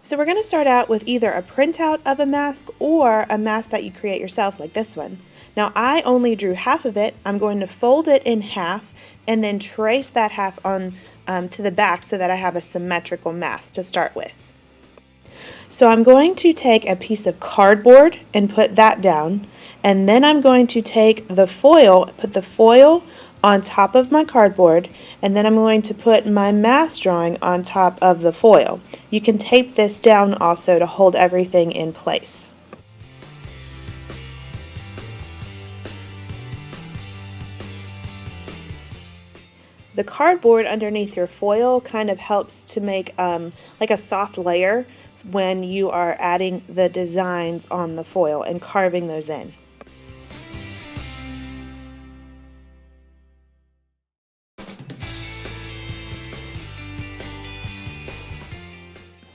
So we're going to start out with either a printout of a mask or a mask that you create yourself, like this one. Now I only drew half of it. I'm going to fold it in half and then trace that half on to the back so that I have a symmetrical mask to start with. So I'm going to take a piece of cardboard and put that down, and then I'm going to take the foil, put the foil on top of my cardboard, and then I'm going to put my mask drawing on top of the foil. You can tape this down also to hold everything in place. The cardboard underneath your foil kind of helps to make like a soft layer when you are adding the designs on the foil and carving those in.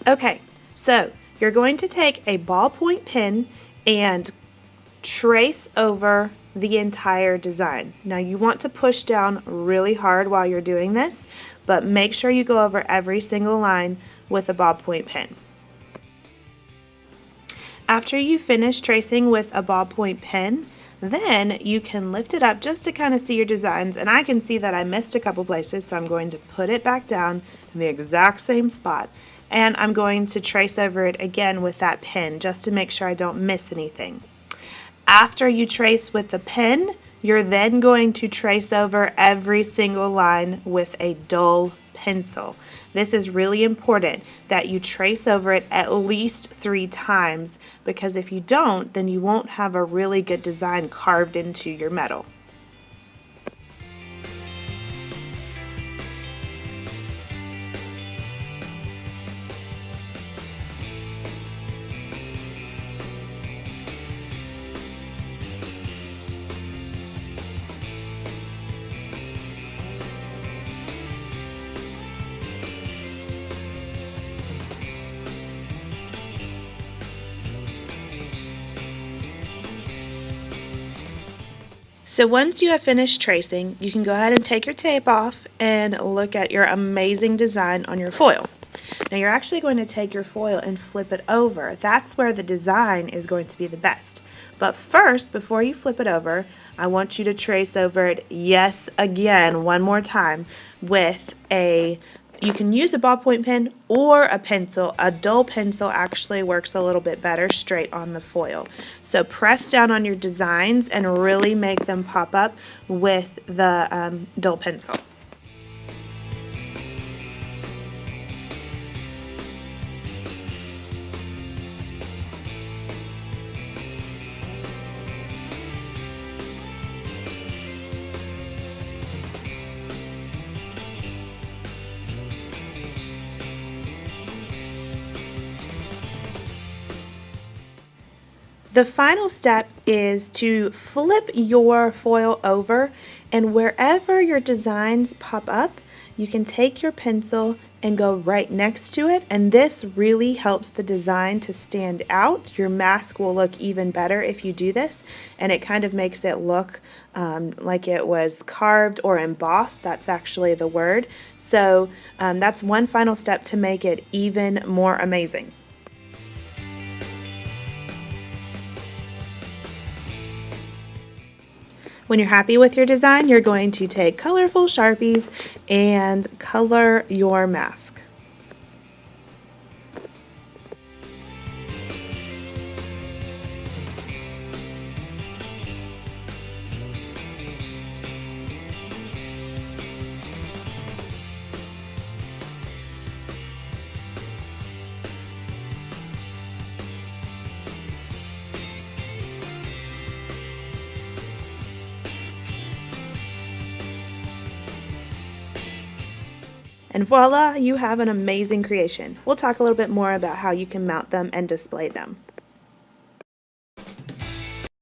Okay, so you're going to take a ballpoint pen and trace over the entire design. Now you want to push down really hard while you're doing this, but make sure you go over every single line with a ballpoint pen. After you finish tracing with a ballpoint pen, then you can lift it up just to kind of see your designs, and I can see that I missed a couple places, so I'm going to put it back down in the exact same spot, and I'm going to trace over it again with that pen just to make sure I don't miss anything. After you trace with the pen, you're then going to trace over every single line with a dull pencil. This is really important that you trace over it at least 3 times, because if you don't, then you won't have a really good design carved into your metal. So once you have finished tracing, you can go ahead and take your tape off and look at your amazing design on your foil. Now you're actually going to take your foil and flip it over. That's where the design is going to be the best. But first, before you flip it over, I want you to trace over it, yes, again, one more time with you can use a ballpoint pen or a pencil. A dull pencil actually works a little bit better straight on the foil. So press down on your designs and really make them pop up with the dull pencil. The final step is to flip your foil over, and wherever your designs pop up, you can take your pencil and go right next to it, and this really helps the design to stand out. Your mask will look even better if you do this, and it kind of makes it look like it was carved or embossed. That's actually the word. So that's one final step to make it even more amazing. When you're happy with your design, you're going to take colorful Sharpies and color your mask. And voila, you have an amazing creation. We'll talk a little bit more about how you can mount them and display them.